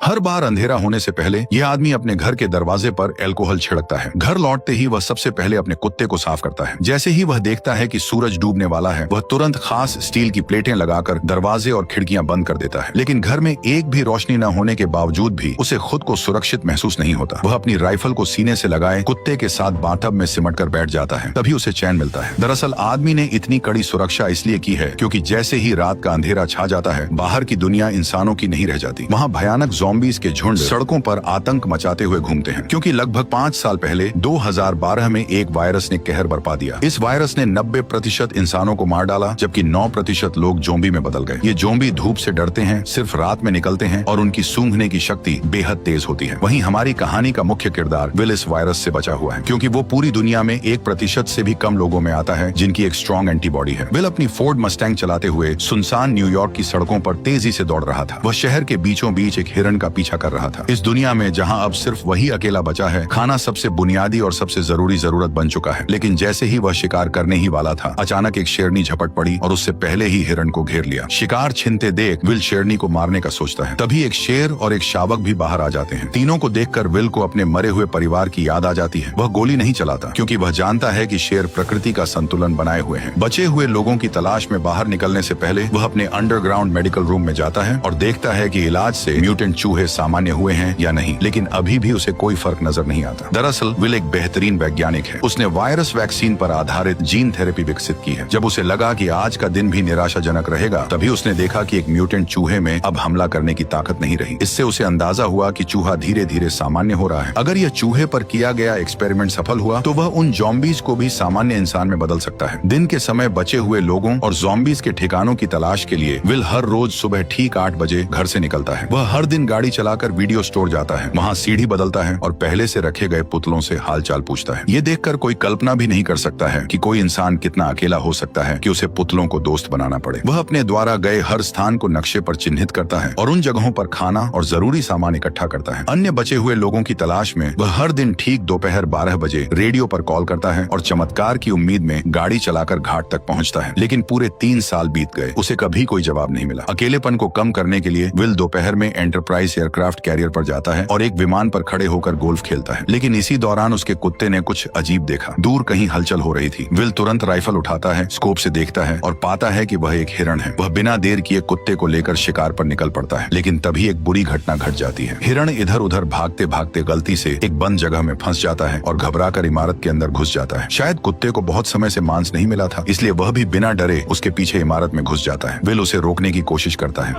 हर बार अंधेरा होने से पहले यह आदमी अपने घर के दरवाजे पर अल्कोहल छिड़कता है। घर लौटते ही वह सबसे पहले अपने कुत्ते को साफ करता है। जैसे ही वह देखता है कि सूरज डूबने वाला है, वह तुरंत खास स्टील की प्लेटें लगाकर दरवाजे और खिड़कियां बंद कर देता है। लेकिन घर में एक भी रोशनी न होने के बावजूद भी उसे खुद को सुरक्षित महसूस नहीं होता। वह अपनी राइफल को सीने से लगाए कुत्ते के साथ बाथटब में सिमट कर बैठ जाता है, तभी उसे चैन मिलता है। दरअसल आदमी ने इतनी कड़ी सुरक्षा इसलिए की है क्योंकि जैसे ही रात का अंधेरा छा जाता है, बाहर की दुनिया इंसानों की नहीं रह जाती। वहाँ भयानक ज़ॉम्बीज़ के झुंड सड़कों पर आतंक मचाते हुए घूमते हैं, क्योंकि लगभग 5 साल पहले 2012 में एक वायरस ने कहर बरपा दिया। इस वायरस ने 90% इंसानों को मार डाला, जबकि 9% लोग ज़ॉम्बी में बदल गए। ये ज़ॉम्बी धूप से डरते हैं, सिर्फ रात में निकलते हैं और उनकी सूंघने की शक्ति बेहद तेज होती है। वहीं हमारी कहानी का मुख्य किरदार विल इस वायरस से बचा हुआ है, क्योंकि वो पूरी दुनिया में 1% से भी कम लोगों में आता है जिनकी एक स्ट्रॉन्ग एंटीबॉडी है। विल अपनी फोर्ड मस्टैंग चलाते हुए सुनसान न्यूयॉर्क की सड़कों पर तेजी से दौड़ रहा था। वह शहर के बीचों बीच एक हिरण का पीछा कर रहा था। इस दुनिया में जहां अब सिर्फ वही अकेला बचा है, खाना सबसे बुनियादी और सबसे जरूरी जरूरत बन चुका है। लेकिन जैसे ही वह शिकार करने ही वाला था, अचानक एक शेरनी झपट पड़ी और उससे पहले ही हिरण को घेर लिया। शिकार छिनते देख विल शेरनी को मारने का सोचता है, तभी एक शेर और एक शावक भी बाहर आ जाते हैं। तीनों को देखकर विल को अपने मरे हुए परिवार की याद आ जाती है। वह गोली नहीं चलाता, क्योंकि वह जानता है कि शेर प्रकृति का संतुलन बनाए हुए हैं। बचे हुए लोगों की तलाश में बाहर निकलने से पहले वह अपने अंडरग्राउंड मेडिकल रूम में जाता है और देखता है कि इलाज से म्यूटेंट चूहे सामान्य हुए हैं या नहीं, लेकिन अभी भी उसे कोई फर्क नजर नहीं आता। दरअसल विल एक बेहतरीन वैज्ञानिक है। उसने वायरस वैक्सीन पर आधारित जीन थेरेपी विकसित की है। जब उसे लगा कि आज का दिन भी निराशाजनक रहेगा, तभी उसने देखा कि एक म्यूटेंट चूहे में अब हमला करने की ताकत नहीं रही। इससे उसे अंदाजा हुआ कि चूहा धीरे धीरे सामान्य हो रहा है। अगर यह चूहे पर किया गया एक्सपेरिमेंट सफल हुआ तो वह उन ज़ॉम्बीज़ को भी सामान्य इंसान में बदल सकता है। दिन के समय बचे हुए लोगों और ज़ॉम्बीज़ के ठिकानों की तलाश के लिए विल हर रोज सुबह ठीक 8 बजे घर से निकलता है। वह हर दिन गाड़ी चलाकर वीडियो स्टोर जाता है, वहाँ सीढ़ी बदलता है और पहले से रखे गए पुतलों से हालचाल पूछता है। ये देखकर कोई कल्पना भी नहीं कर सकता है कि कोई इंसान कितना अकेला हो सकता है कि उसे पुतलों को दोस्त बनाना पड़े। वह अपने द्वारा गए हर स्थान को नक्शे पर चिन्हित करता है और उन जगहों पर खाना और जरूरी सामान इकट्ठा करता है। अन्य बचे हुए लोगों की तलाश में वह हर दिन ठीक दोपहर 12 बजे रेडियो पर कॉल करता है और चमत्कार की उम्मीद में गाड़ी चलाकर घाट तक पहुंचता है। लेकिन पूरे 3 साल बीत गए, उसे कभी कोई जवाब नहीं मिला। अकेलेपन को कम करने के लिए विल दोपहर में एंटरप्राइज एयरक्राफ्ट कैरियर पर जाता है और एक विमान पर खड़े होकर गोल्फ खेलता है। लेकिन इसी दौरान उसके कुत्ते ने कुछ अजीब देखा। दूर कहीं हलचल हो रही थी। विल तुरंत राइफल उठाता है, स्कोप से देखता है और पाता है कि वह एक हिरण है। वह बिना देर किए कुत्ते को लेकर शिकार पर निकल पड़ता है। लेकिन तभी एक बुरी घटना घट जाती है। हिरण इधर उधर भागते भागते गलती से एक बंद जगह में फंस जाता है और घबराकर इमारत के अंदर घुस जाता है। शायद कुत्ते को बहुत समय से मांस नहीं मिला था, इसलिए वह भी बिना डरे उसके पीछे इमारत में घुस जाता है। विल उसे रोकने की कोशिश करता है।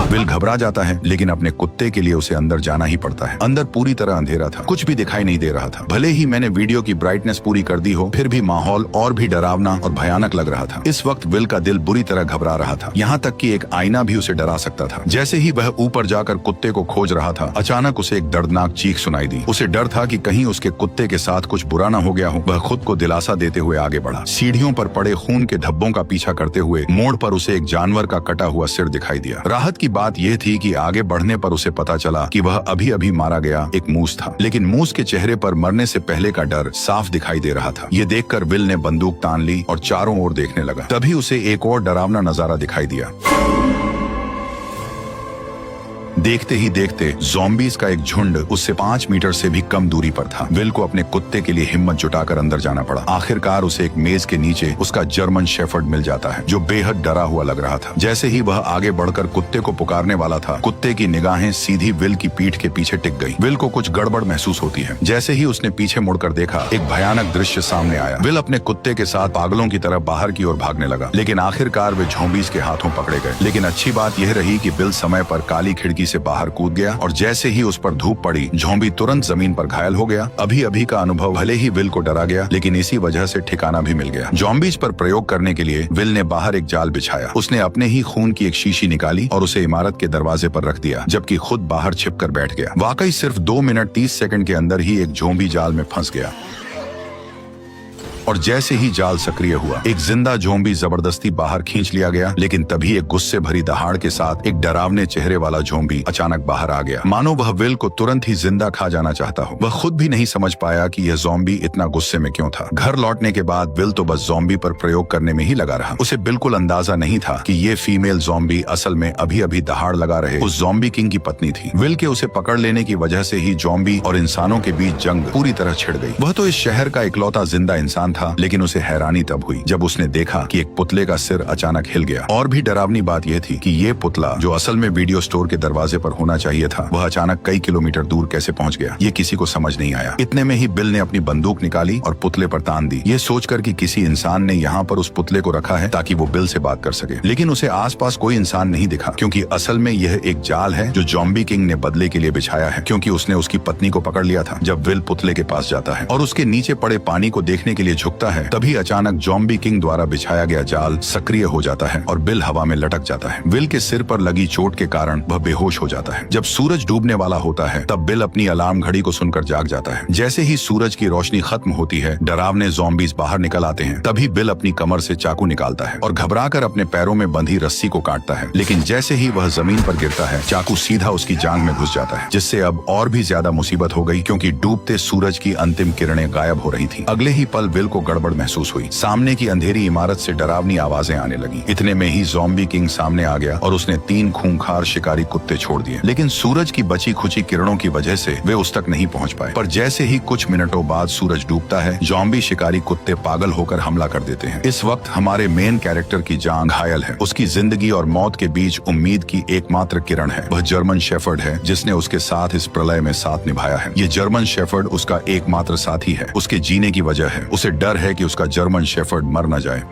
विल घबरा जाता है, लेकिन अपने कुत्ते के लिए उसे अंदर जाना ही पड़ता है। अंदर पूरी तरह अंधेरा था, कुछ भी दिखाई नहीं दे रहा था। भले ही मैंने वीडियो की ब्राइटनेस पूरी कर दी हो, फिर भी माहौल और भी डरावना और भयानक लग रहा था। इस वक्त विल का दिल बुरी तरह घबरा रहा था, यहाँ तक कि एक आईना भी उसे डरा सकता था। जैसे ही वह ऊपर जाकर कुत्ते को खोज रहा था, अचानक उसे एक दर्दनाक चीख सुनाई दी। उसे डर था कि कहीं उसके कुत्ते के साथ कुछ बुरा न हो गया हो। वह खुद को दिलासा देते हुए आगे बढ़ा। सीढ़ियों पर पड़े खून के धब्बों का पीछा करते हुए मोड़ पर उसे एक जानवर का कटा हुआ सिर दिखाई दिया। राहत की बात यह थी कि आगे बढ़ने पर उसे पता चला कि वह अभी अभी मारा गया एक मूस था। लेकिन मूस के चेहरे पर मरने से पहले का डर साफ दिखाई दे रहा था। ये देखकर विल ने बंदूक तान ली और चारों ओर देखने लगा। तभी उसे एक और डरावना नजारा दिखाई दिया। देखते ही देखते ज़ॉम्बीज़ का एक झुंड उससे 5 मीटर से भी कम दूरी पर था। विल को अपने कुत्ते के लिए हिम्मत जुटाकर अंदर जाना पड़ा। आखिरकार उसे एक मेज के नीचे उसका जर्मन शेफर्ड मिल जाता है, जो बेहद डरा हुआ लग रहा था। जैसे ही वह आगे बढ़कर कुत्ते को पुकारने वाला था, कुत्ते की निगाहें सीधी विल की पीठ के पीछे टिक गई। विल को कुछ गड़बड़ महसूस होती है। जैसे ही उसने पीछे मुड़कर देखा, एक भयानक दृश्य सामने आया। विल अपने कुत्ते के साथ पागलों की तरह बाहर की ओर भागने लगा, लेकिन आखिरकार वे ज़ॉम्बीज़ के हाथों पकड़े गए। लेकिन अच्छी बात यह रही कि विल समय पर काली खिड़की से बाहर कूद गया और जैसे ही उस पर धूप पड़ी, ज़ॉम्बी तुरंत जमीन पर घायल हो गया। अभी अभी का अनुभव भले ही विल को डरा गया, लेकिन इसी वजह से ठिकाना भी मिल गया। ज़ॉम्बीज़ पर प्रयोग करने के लिए विल ने बाहर एक जाल बिछाया। उसने अपने ही खून की एक शीशी निकाली और उसे इमारत के दरवाजे पर रख दिया, जबकि खुद बाहर छिपकर बैठ गया। वाकई सिर्फ 2 मिनट 30 सेकंड के अंदर ही एक ज़ॉम्बी जाल में फंस गया। और जैसे ही जाल सक्रिय हुआ, एक जिंदा ज़ॉम्बी जबरदस्ती बाहर खींच लिया गया। लेकिन तभी एक गुस्से भरी दहाड़ के साथ एक डरावने चेहरे वाला ज़ॉम्बी अचानक बाहर आ गया, मानो वह विल को तुरंत ही जिंदा खा जाना चाहता हो। वह खुद भी नहीं समझ पाया कि यह ज़ॉम्बी इतना गुस्से में क्यों था। घर लौटने के बाद विल तो बस ज़ॉम्बी पर प्रयोग करने में ही लगा रहा। उसे बिल्कुल अंदाजा नहीं था कि ये फीमेल ज़ॉम्बी असल में अभी अभी दहाड़ लगा रहे उस ज़ॉम्बी किंग की पत्नी थी। विल के उसे पकड़ लेने की वजह से ही ज़ॉम्बी और इंसानों के बीच जंग पूरी तरह छिड़ गई। वह तो इस शहर का इकलौता जिंदा इंसान था, लेकिन उसे हैरानी तब हुई जब उसने देखा कि एक पुतले का सिर अचानक हिल गया। और भी डरावनी बात यह थी कि ये पुतला, जो असल में वीडियो स्टोर के दरवाजे पर होना चाहिए था, वह अचानक कई किलोमीटर दूर कैसे पहुंच गया, ये किसी को समझ नहीं आया। इतने में ही बिल ने अपनी बंदूक निकाली और पुतले पर तान दी, ये सोचकर कि किसी इंसान ने यहाँ पर उस पुतले को रखा है ताकि वो बिल से बात कर सके। लेकिन उसे आसपास कोई इंसान नहीं दिखा, क्योंकि असल में यह एक जाल है जो ज़ॉम्बी किंग ने बदले के लिए बिछाया है, क्योंकि उसने उसकी पत्नी को पकड़ लिया था। जब विल पुतले के पास जाता है और उसके नीचे पड़े पानी को देखने के लिए झुकता है, तभी अचानक ज़ॉम्बी किंग द्वारा बिछाया गया जाल सक्रिय हो जाता है और बिल हवा में लटक जाता है। विल के सिर पर लगी चोट के कारण वह बेहोश हो जाता है। जब सूरज डूबने वाला होता है, तब बिल अपनी अलार्म घड़ी को सुनकर जाग जाता है। जैसे ही सूरज की रोशनी खत्म होती है, डरावने ज़ॉम्बीज बाहर निकल आते हैं। तभी बिल अपनी कमर से चाकू निकालता है और घबराकर अपने पैरों में बंधी रस्सी को काटता है। लेकिन जैसे ही वह जमीन पर गिरता है, चाकू सीधा उसकी जांघ में घुस जाता है, जिससे अब और भी ज्यादा मुसीबत हो गई, क्योंकि डूबते सूरज की अंतिम किरणें गायब हो रही थी। अगले ही पल विल को गड़बड़ महसूस हुई। सामने की अंधेरी इमारत से डरावनी आवाजें आने लगी। इतने में ही ज़ॉम्बी किंग सामने आ गया और उसने 3 खूंखार शिकारी कुत्ते छोड़ दिए। लेकिन सूरज की बची खुची किरणों की वजह से वे उस तक नहीं पहुंच पाए। पर जैसे ही कुछ मिनटों बाद सूरज डूबता है, ज़ॉम्बी शिकारी कुत्ते पागल होकर हमला कर देते हैं। इस वक्त हमारे मेन कैरेक्टर की जान घायल है। उसकी जिंदगी और मौत के बीच उम्मीद की एकमात्र किरण है। वह जर्मन शेफर्ड है जिसने उसके साथ इस प्रलय में साथ निभाया है। ये जर्मन शेफर्ड उसका एकमात्र साथी है। उसके जीने की वजह है, उसे डर है कि उसका जर्मन शेफर्ड मर न जाए।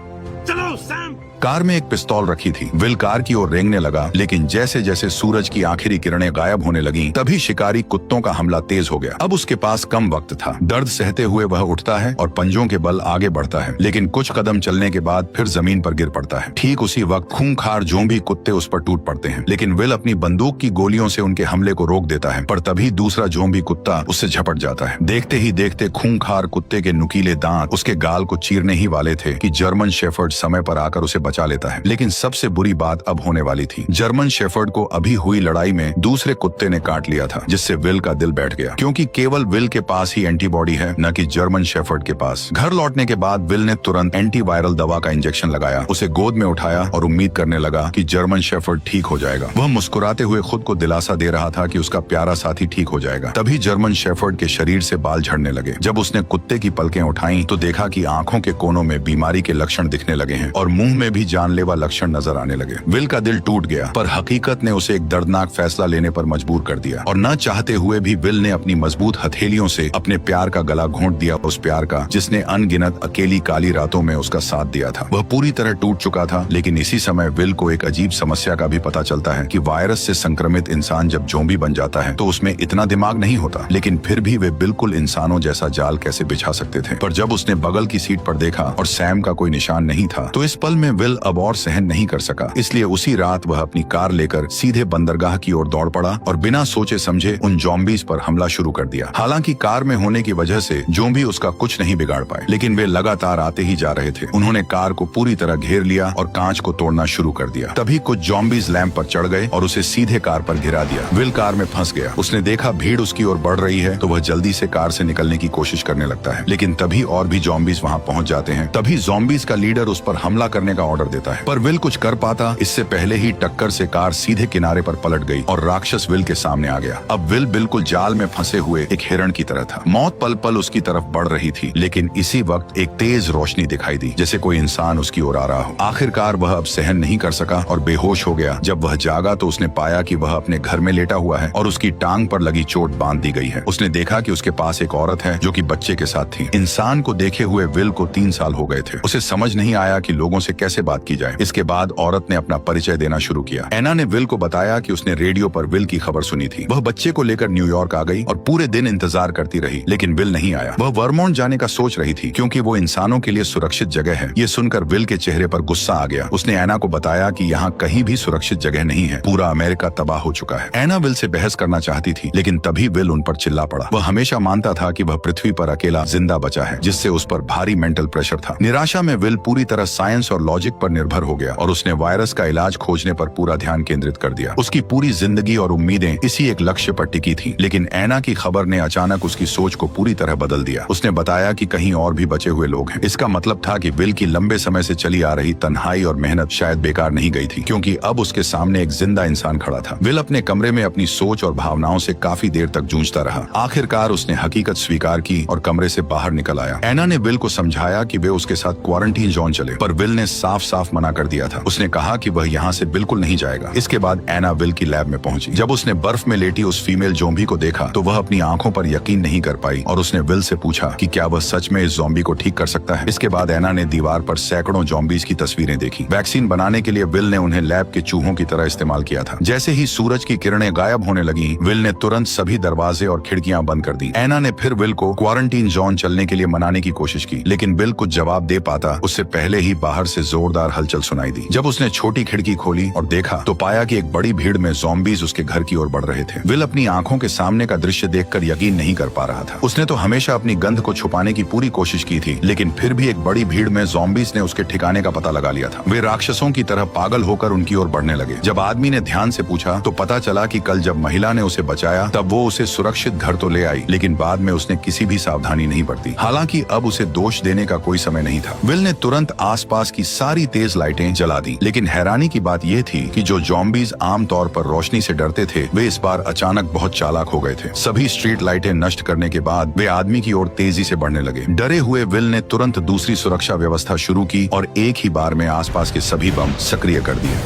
चलो सैम। कार में एक पिस्तौल रखी थी। विल कार की ओर रेंगने लगा, लेकिन जैसे जैसे सूरज की आखिरी किरणें गायब होने लगी, तभी शिकारी कुत्तों का हमला तेज हो गया। अब उसके पास कम वक्त था। दर्द सहते हुए वह उठता है और पंजों के बल आगे बढ़ता है, लेकिन कुछ कदम चलने के बाद फिर जमीन पर गिर पड़ता है। ठीक उसी वक्त खूंखार ज़ॉम्बी कुत्ते उस पर टूट पड़ते हैं, लेकिन विल अपनी बंदूक की गोलियों से उनके हमले को रोक देता है। पर तभी दूसरा ज़ॉम्बी कुत्ता उससे झपट जाता है। देखते ही देखते खूंखार कुत्ते के नुकीले दांत उसके गाल को चीरने ही वाले थे कि जर्मन शेफर्ड समय पर आकर उसे बचा लेता है। लेकिन सबसे बुरी बात अब होने वाली थी। जर्मन शेफर्ड को अभी हुई लड़ाई में दूसरे कुत्ते ने काट लिया था, जिससे विल का दिल बैठ गया, क्योंकि केवल विल के पास ही एंटीबॉडी है, न कि जर्मन शेफर्ड के पास। घर लौटने के बाद विल ने तुरंत एंटीवायरल दवा का इंजेक्शन लगाया, उसे गोद में उठाया और उम्मीद करने लगा कि जर्मन शेफर्ड ठीक हो जाएगा। वह मुस्कुराते हुए खुद को दिलासा दे रहा था कि उसका प्यारा साथी ठीक हो जाएगा। तभी जर्मन शेफर्ड के शरीर से बाल झड़ने लगे। जब उसने कुत्ते की पलकें उठाई तो देखा कि आंखों के कोनों में बीमारी के लक्षण दिखने लगे हैं और मुंह में भी जानलेवा लक्षण नजर आने लगे। विल का दिल टूट गया, पर हकीकत ने उसे एक दर्दनाक फैसला लेने पर मजबूर कर दिया और न चाहते हुए भी विल ने अपनी मजबूत हथेलियों से अपने प्यार का गला घोंट दिया, उस प्यार का जिसने अनगिनत अकेली काली रातों में उसका साथ दिया था। वह पूरी तरह टूट चुका था। लेकिन इसी समय विल को एक अजीब समस्या का भी पता चलता है कि वायरस से संक्रमित इंसान जब ज़ॉम्बी बन जाता है तो उसमें इतना दिमाग नहीं होता, लेकिन फिर भी वे बिल्कुल इंसानों जैसा जाल कैसे बिछा सकते थे। पर जब उसने बगल की सीट पर देखा और सैम का कोई निशान नहीं था, तो इस पल में विल अब और सहन नहीं कर सका। इसलिए उसी रात वह अपनी कार लेकर सीधे बंदरगाह की ओर दौड़ पड़ा और बिना सोचे समझे उन ज़ॉम्बीज पर हमला शुरू कर दिया। हालांकि कार में होने की वजह से ज़ॉम्बी उसका कुछ नहीं बिगाड़ पाए, लेकिन वे लगातार आते ही जा रहे थे। उन्होंने कार को पूरी तरह घेर लिया और कांच को तोड़ना शुरू कर दिया। तभी कुछ ज़ॉम्बीज लैंप पर चढ़ गए और उसे सीधे कार पर गिरा दिया। विल कार में फंस गया। उसने देखा भीड़ उसकी ओर बढ़ रही है तो वह जल्दी से कार से निकलने की कोशिश करने लगता है, लेकिन तभी और भी ज़ॉम्बीज वहां पहुंच जाते हैं। तभी ज़ॉम्बीज का लीडर उस पर हमला करने का ऑर्डर देता है, पर विल कुछ कर पाता इससे पहले ही टक्कर से कार सीधे किनारे पर पलट गई और राक्षस विल के सामने आ गया। अब विल बिल्कुल जाल में फंसे हुए एक हिरण की तरह था। मौत पल पल उसकी तरफ बढ़ रही थी, लेकिन इसी वक्त एक तेज रोशनी दिखाई दी, जैसे कोई इंसान उसकी ओर आ रहा हो। आखिरकार वह अब सहन नहीं कर सका और बेहोश हो गया। जब वह जागा तो उसने पाया कि वह अपने घर में लेटा हुआ है और उसकी टांग पर लगी चोट बांध दी गई है। उसने देखा कि उसके पास एक औरत है जो कि बच्चे के साथ थी। इंसान को देखे हुए विल को 3 साल हो गए थे। उसे समझ नहीं आया कि लोगों से कैसे बात की जाए। इसके बाद औरत ने अपना परिचय देना शुरू किया। एना ने विल को बताया कि उसने रेडियो पर विल की खबर सुनी थी। वह बच्चे को लेकर न्यूयॉर्क आ गई और पूरे दिन इंतजार करती रही, लेकिन विल नहीं आया। वह वर्मोंट जाने का सोच रही थी क्योंकि वो इंसानों के लिए सुरक्षित जगह है। ये सुनकर विल के चेहरे पर गुस्सा आ गया। उसने एना को बताया कि यहाँ कहीं भी सुरक्षित जगह नहीं है, पूरा अमेरिका तबाह हो चुका है। एना विल से बहस करना चाहती थी, लेकिन तभी विल उन पर चिल्ला पड़ा। वह हमेशा मानता था कि वह पृथ्वी पर अकेला जिंदा बचा है, जिससे उस पर भारी मेंटल प्रेशर था। निराशा में विल पूरी तरह साइंस और लॉजिक पर निर्भर हो गया और उसने वायरस का इलाज खोजने पर पूरा ध्यान केंद्रित कर दिया। उसकी पूरी जिंदगी और उम्मीदें इसी एक लक्ष्य पर टिकी थी। लेकिन एना की खबर ने अचानक उसकी सोच को पूरी तरह बदल दिया। उसने बताया कि कहीं और भी बचे हुए लोग हैं। इसका मतलब था कि विल की लंबे समय से चली आ रही तन्हाई और मेहनत शायद बेकार नहीं गई थी, क्योंकि अब उसके सामने एक जिंदा इंसान खड़ा था। विल अपने कमरे में अपनी सोच और भावनाओं से काफी देर तक जूझता रहा। आखिरकार उसने हकीकत स्वीकार की और कमरे से बाहर निकल आया। एना ने विल को समझाया कि वे उसके साथ क्वारंटीन जोन चले, पर विल ने साफ साफ मना कर दिया था। उसने कहा कि वह यहाँ से बिल्कुल नहीं जाएगा। इसके बाद एना विल की लैब में पहुंची। जब उसने बर्फ में लेटी उस फीमेल ज़ॉम्बी को देखा तो वह अपनी आंखों पर यकीन नहीं कर पाई और उसने विल से पूछा कि क्या वह सच में इस ज़ॉम्बी को ठीक कर सकता है। इसके बाद एना ने दीवार पर सैकड़ों ज़ॉम्बीज की तस्वीरें देखी। वैक्सीन बनाने के लिए विल ने उन्हें लैब के चूहों की तरह इस्तेमाल किया था। जैसे ही सूरज की किरणें गायब होने लगी, विल ने तुरंत सभी दरवाजे और खिड़कियां बंद कर दी। एना ने फिर विल को क्वारंटीन जोन चलने के लिए मनाने की कोशिश की, लेकिन विल कुछ जवाब दे पाता उससे पहले ही बाहर से जोरदार हलचल सुनाई दी। जब उसने छोटी खिड़की खोली और देखा तो पाया कि एक बड़ी भीड़ में ज़ॉम्बीज उसके घर की ओर बढ़ रहे थे। विल अपनी आंखों के सामने का दृश्य देखकर यकीन नहीं कर पा रहा था। उसने तो हमेशा अपनी गंध को छुपाने की पूरी कोशिश की थी, लेकिन फिर भी एक बड़ी भीड़ में ज़ॉम्बीज ने उसके ठिकाने का पता लगा लिया था। वे राक्षसों की तरह पागल होकर उनकी ओर बढ़ने लगे। जब आदमी ने ध्यान से पूछा तो पता चला कि कल जब महिला ने उसे बचाया तब वो उसे सुरक्षित घर तो ले आई, लेकिन बाद में उसने किसी भी सावधानी नहीं बरती। हालांकि अब उसे दोष देने का कोई समय नहीं था। विल ने तुरंत आसपास की सारी तेज लाइटें जला दी, लेकिन हैरानी की बात यह थी कि जो ज़ॉम्बीज आमतौर पर रोशनी से डरते थे, वे इस बार अचानक बहुत चालाक हो गए थे। सभी स्ट्रीट लाइटें नष्ट करने के बाद वे आदमी की ओर तेजी से बढ़ने लगे। डरे हुए विल ने तुरंत दूसरी सुरक्षा व्यवस्था शुरू की और एक ही बार में आसपास के सभी बम सक्रिय कर दिए।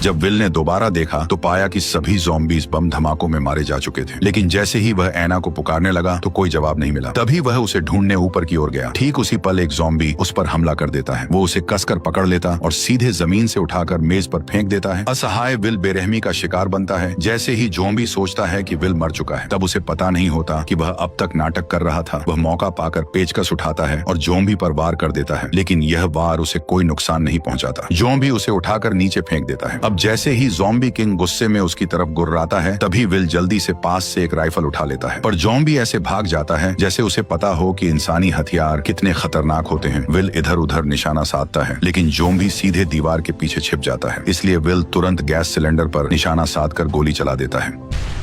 जब विल ने दोबारा देखा तो पाया कि सभी ज़ॉम्बीज बम धमाकों में मारे जा चुके थे, लेकिन जैसे ही वह एना को पुकारने लगा तो कोई जवाब नहीं मिला। तभी वह उसे ढूंढने ऊपर की ओर गया। ठीक उसी पल एक ज़ॉम्बी उस पर हमला कर देता है। वो उसे कसकर पकड़ लेता और सीधे जमीन से उठाकर मेज पर फेंक देता है। असहाय विल बेरहमी का शिकार बनता है। जैसे ही ज़ॉम्बी सोचता है कि विल मर चुका है, तब उसे पता नहीं होता कि वह अब तक नाटक कर रहा था। वह मौका पाकर पेचकस उठाता है और ज़ॉम्बी पर वार कर देता है, लेकिन यह वार उसे कोई नुकसान नहीं पहुंचाता। ज़ॉम्बी उसे उठाकर नीचे फेंक देता है। अब जैसे ही ज़ॉम्बी किंग गुस्से में उसकी तरफ गुर्राता है, तभी विल जल्दी से पास से एक राइफल उठा लेता है, पर ज़ॉम्बी ऐसे भाग जाता है जैसे उसे पता हो कि इंसानी हथियार कितने खतरनाक होते हैं। विल इधर उधर निशाना साधता है, लेकिन ज़ॉम्बी सीधे दीवार के पीछे छिप जाता है। इसलिए विल तुरंत गैस सिलेंडर पर निशाना साधकर गोली चला देता है।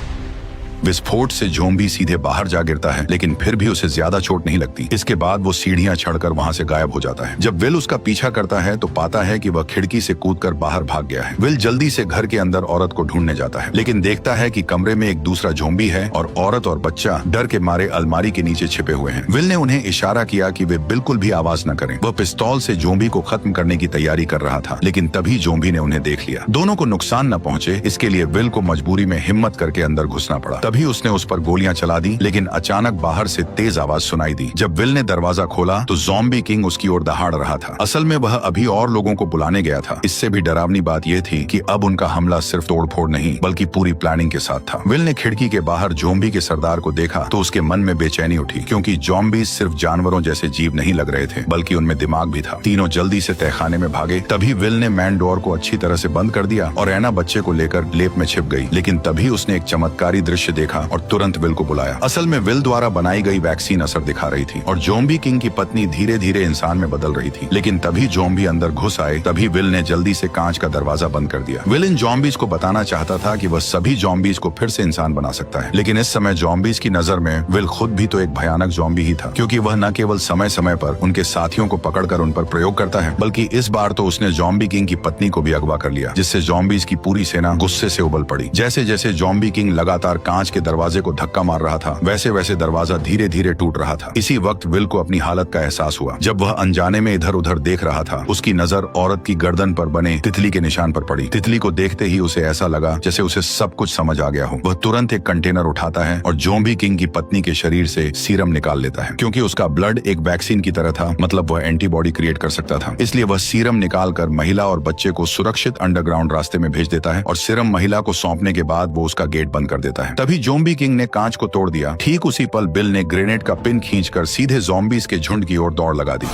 विस्फोट से ज़ॉम्बी सीधे बाहर जा गिरता है, लेकिन फिर भी उसे ज्यादा चोट नहीं लगती। इसके बाद वो सीढ़ियां चढ़कर वहां से गायब हो जाता है। जब विल उसका पीछा करता है तो पाता है कि वह खिड़की से कूदकर बाहर भाग गया है। विल जल्दी से घर के अंदर औरत को ढूंढने जाता है, लेकिन देखता है कि कमरे में एक दूसरा ज़ॉम्बी है और औरत और बच्चा डर के मारे अलमारी के नीचे छिपे हुए हैं। विल ने उन्हें इशारा किया कि वे बिल्कुल भी आवाज न करें। वह पिस्तौल से ज़ॉम्बी को खत्म करने की तैयारी कर रहा था, लेकिन तभी ज़ॉम्बी ने उन्हें देख लिया। दोनों को नुकसान न पहुंचे, इसके लिए विल को मजबूरी में हिम्मत करके अंदर घुसना पड़ा। तभी उसने उस पर गोलियां चला दी, लेकिन अचानक बाहर से तेज आवाज सुनाई दी। जब विल ने दरवाजा खोला तो ज़ॉम्बी किंग उसकी ओर दहाड़ रहा था। असल में वह अभी और लोगों को बुलाने गया था। इससे भी डरावनी बात यह थी कि अब उनका हमला सिर्फ तोड़फोड़ नहीं बल्कि पूरी प्लानिंग के साथ था। विल ने खिड़की के बाहर ज़ॉम्बी के सरदार को देखा तो उसके मन में बेचैनी उठी, क्योंकि ज़ॉम्बी सिर्फ जानवरों जैसे जीव नहीं लग रहे थे, बल्कि उनमें दिमाग भी था। तीनों जल्दी से तहखाने में भागे। तभी विल ने मैन डोर को अच्छी तरह से बंद कर दिया और एना बच्चे को लेकर लेप में छिप गई। लेकिन तभी उसने एक चमत्कारी दृश्य देखा और तुरंत विल को बुलाया। असल में विल द्वारा बनाई गई वैक्सीन असर दिखा रही थी और ज़ॉम्बी किंग की पत्नी धीरे धीरे इंसान में बदल रही थी। लेकिन तभी ज़ॉम्बी अंदर घुस आए। तभी विल ने जल्दी से कांच का दरवाजा बंद कर दिया। विल इन ज़ॉम्बीज को बताना चाहता था कि वह सभी ज़ॉम्बीज को फिर से इंसान बना सकता है, लेकिन इस समय ज़ॉम्बीज की नजर में विल खुद भी तो एक भयानक ज़ॉम्बी ही था, क्योंकि वह न केवल समय समय पर उनके साथियों को पकड़कर उन पर प्रयोग करता है, बल्कि इस बार तो उसने ज़ॉम्बी किंग की पत्नी को भी अगवा कर लिया, जिससे ज़ॉम्बीज की पूरी सेना गुस्से से उबल पड़ी। जैसे जैसे ज़ॉम्बी किंग लगातार कांच कांच के दरवाजे को धक्का मार रहा था, वैसे वैसे दरवाजा धीरे धीरे टूट रहा था। इसी वक्त विल को अपनी हालत का एहसास हुआ। जब वह अनजाने में इधर उधर देख रहा था, उसकी नजर औरत की गर्दन पर बने तितली के निशान पर पड़ी। तितली को देखते ही उसे ऐसा लगा जैसे उसे सब कुछ समझ आ गया हो। वह तुरंत एक कंटेनर उठाता है और ज़ॉम्बी किंग की पत्नी के शरीर से सीरम निकाल लेता है। क्योंकि उसका ब्लड एक वैक्सीन की तरह था, मतलब वह एंटीबॉडी क्रिएट कर सकता था। इसलिए वह सीरम निकालकर महिला और बच्चे को सुरक्षित अंडरग्राउंड रास्ते में भेज देता है और सीरम महिला को सौंपने के बाद वो उसका गेट बंद कर देता है। तभी ज़ॉम्बी किंग ने कांच को तोड़ दिया। ठीक उसी पल बिल ने ग्रेनेड का पिन खींचकर सीधे ज़ॉम्बीज के झुंड की ओर दौड़ लगा दी।